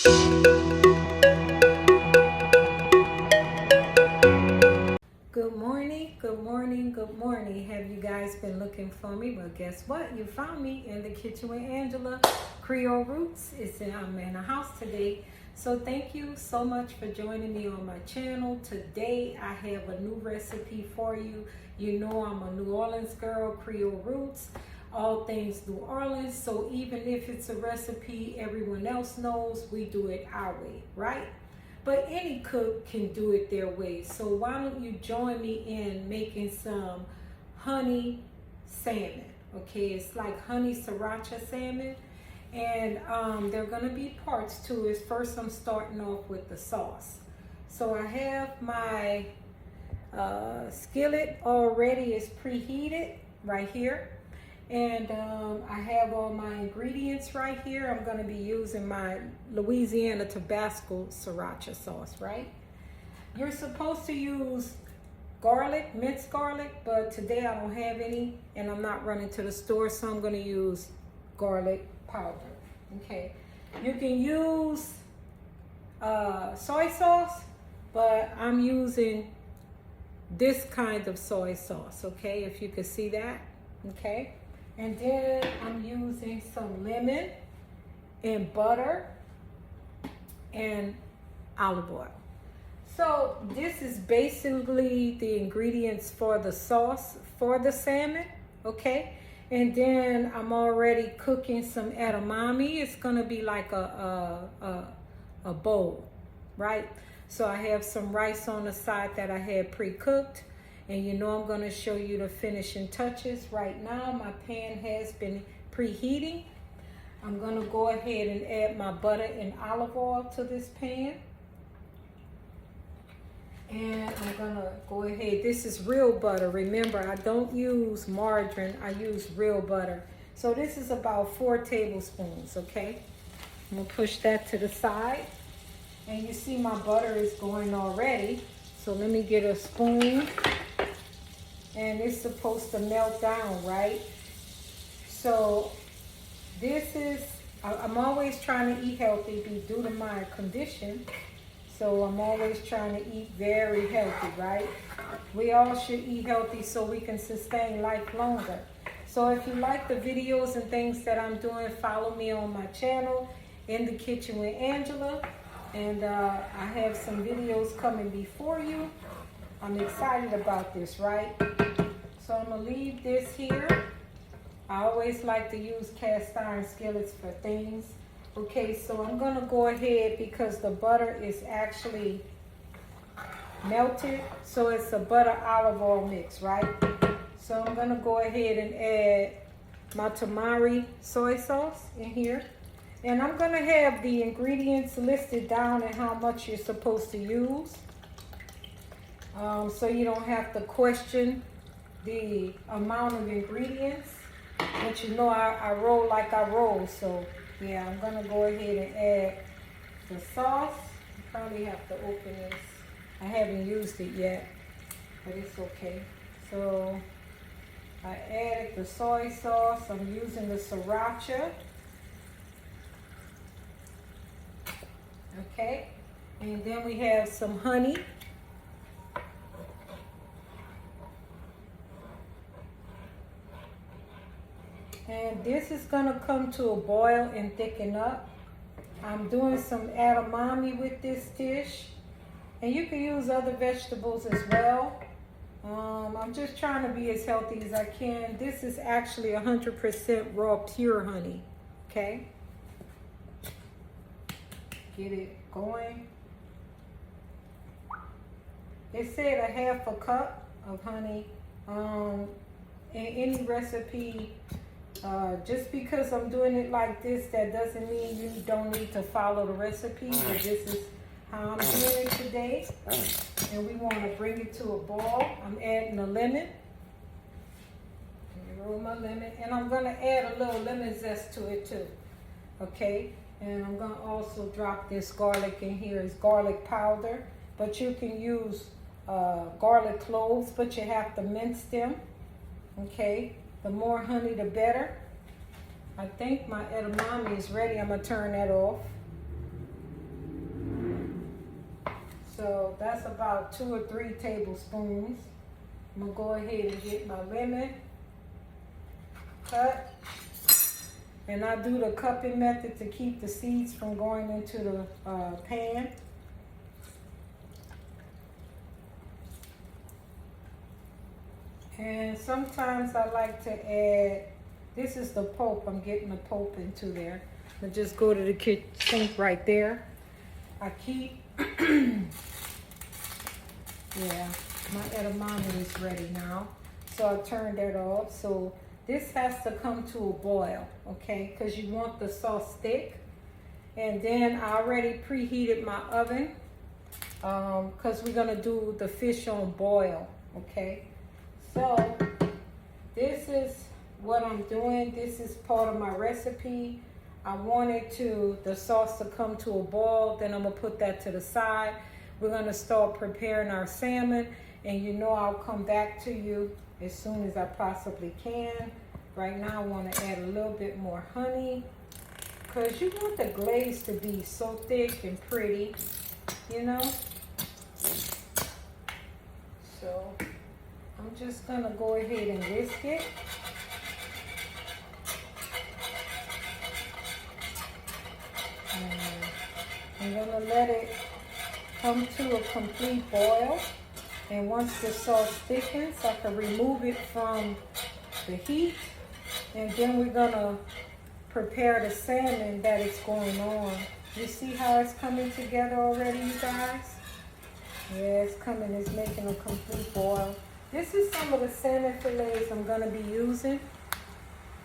Good morning, good morning, good morning. Have you guys been looking for me? Well, guess what? You found me in the kitchen with Angela, Creole Roots. I'm in the house today. So thank you so much for joining me on my channel. Today I have a new recipe for you. You know I'm a New Orleans girl, Creole Roots, all things New Orleans. So even if it's a recipe everyone else knows, we do it our way, right? But any cook can do it their way. So why don't you join me in making some honey salmon, okay? It's like honey sriracha salmon. And there are gonna be parts to it. First, I'm starting off with the sauce. So I have my skillet already is preheated right here. And I have all my ingredients right here. I'm gonna be using my Louisiana Tabasco Sriracha sauce, right? You're supposed to use garlic, minced garlic, but today I don't have any and I'm not running to the store, so I'm gonna use garlic powder, okay? You can use soy sauce, but I'm using this kind of soy sauce, okay? If you can see that, okay? And then I'm using some lemon and butter and olive oil. So this is basically the ingredients for the sauce for the salmon, okay? And then I'm already cooking some edamame. It's gonna be like a bowl, right? So I have some rice on the side that I had pre-cooked. And you know I'm gonna show you the finishing touches. Right now my pan has been preheating. I'm gonna go ahead and add my butter and olive oil to this pan. And I'm gonna go ahead, this is real butter. Remember, I don't use margarine, I use real butter. So this is about 4 tablespoons, okay? I'm gonna push that to the side. And you see my butter is going already. So let me get a spoon. And it's supposed to melt down, right? So this is, I'm always trying to eat healthy due to my condition. So I'm always trying to eat very healthy, right? We all should eat healthy so we can sustain life longer. So if you like the videos and things that I'm doing, follow me on my channel, In the Kitchen with Angela. And I have some videos coming before you. I'm excited about this, right? So I'm gonna leave this here. I always like to use cast iron skillets for things. Okay, so I'm gonna go ahead because the butter is actually melted. So it's a butter olive oil mix, right? So I'm gonna go ahead and add my tamari soy sauce in here. And I'm gonna have the ingredients listed down and how much you're supposed to use. So you don't have to question the amount of ingredients. But you know I roll like I roll. So yeah, I'm gonna go ahead and add the sauce. You probably have to open this. I haven't used it yet, but it's okay. So I added the soy sauce. I'm using the sriracha. Okay, and then we have some honey. And this is gonna come to a boil and thicken up. I'm doing some edamame with this dish. And you can use other vegetables as well. I'm just trying to be as healthy as I can. This is actually 100% raw pure honey, okay? Get it going. They said a half a cup of honey. In any recipe, just because I'm doing it like this, that doesn't mean you don't need to follow the recipe. But this is how I'm doing it today. And we want to bring it to a boil. I'm adding a lemon. Roll my lemon. And I'm going to add a little lemon zest to it too. Okay? And I'm going to also drop this garlic in here. It's garlic powder. But you can use garlic cloves, but you have to mince them. Okay? The more honey, the better. I think my edamame is ready. I'm going to turn that off. So that's about 2 or 3 tablespoons. I'm gonna go ahead and get my lemon cut. And I do the cupping method to keep the seeds from going into the pan. And sometimes I like to add, this is the pulp, I'm getting the pulp into there. I just go to the kitchen sink right there. I keep, yeah, my edamame is ready now. So I turned that off. So this has to come to a boil, okay? Because you want the sauce thick. And then I already preheated my oven because we're gonna do the fish on boil, okay? So this is what I'm doing. This is part of my recipe. I wanted the sauce to come to a boil. Then I'm gonna put that to the side. We're gonna start preparing our salmon. And you know I'll come back to you as soon as I possibly can. Right now I wanna add a little bit more honey because you want the glaze to be so thick and pretty, you know? So I'm just gonna go ahead and whisk it. And I'm gonna let it come to a complete boil. And once the sauce thickens, I can remove it from the heat. And then we're gonna prepare the salmon that is going on. You see how it's coming together already, you guys? Yeah, it's coming, it's making a complete boil. This is some of the salmon fillets I'm gonna be using.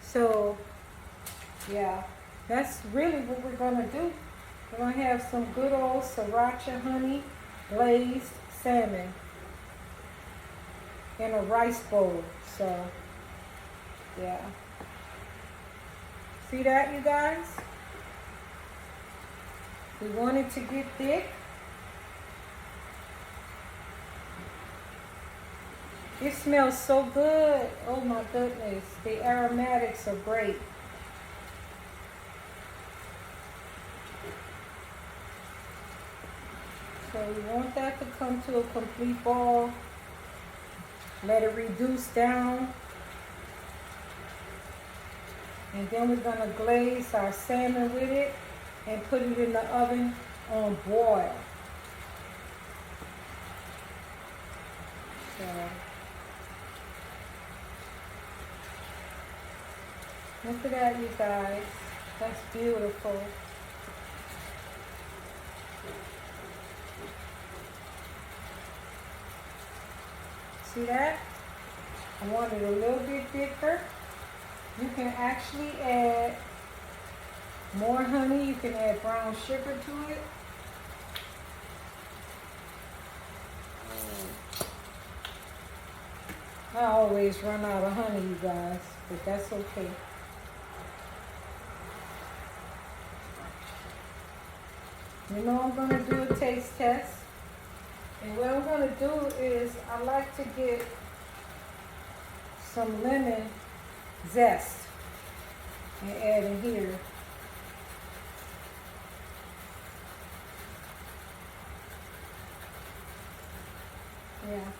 So, yeah, that's really what we're gonna do. We're gonna have some good old Sriracha honey glazed salmon in a rice bowl. So, yeah. See that, you guys? We want it to get thick. It smells so good. Oh my goodness. The aromatics are great. So we want that to come to a complete boil. Let it reduce down. And then we're gonna glaze our salmon with it and put it in the oven on boil. So, look at that, you guys. That's beautiful. See that? I want it a little bit thicker. You can actually add more honey. You can add brown sugar to it. I always run out of honey, you guys, but that's okay. You know I'm gonna do a taste test. And what I'm gonna do is I like to get some lemon zest and add in here. Yeah.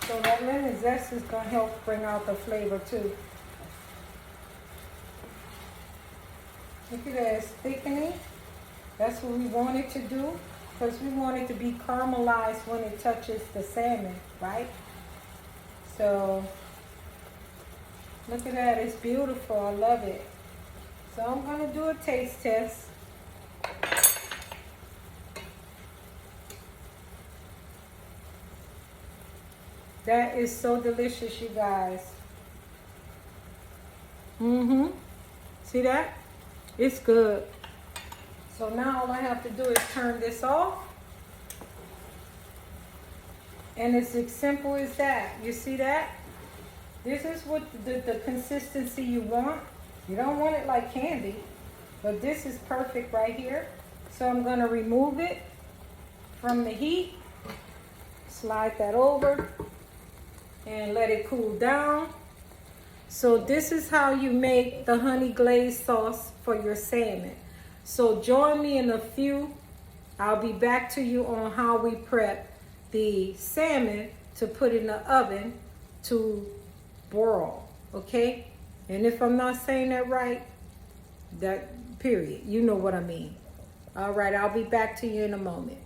So that lemon zest is gonna help bring out the flavor too. Look at that, it's thickening. That's what we want it to do, because we want it to be caramelized when it touches the salmon, right? So, look at that, it's beautiful, I love it. So I'm gonna do a taste test. That is so delicious, you guys. See that? It's good. So now all I have to do is turn this off. And it's as simple as that. You see that? This is what the consistency you want. You don't want it like candy, but this is perfect right here. So I'm gonna remove it from the heat, slide that over, and let it cool down. So this is how you make the honey glazed sauce for your salmon. So join me in a few I'll be back to you on how we prep the salmon to put in the oven to broil, okay? And if I'm not saying that right, that period, you know what I mean. All right, I'll be back to you in a moment.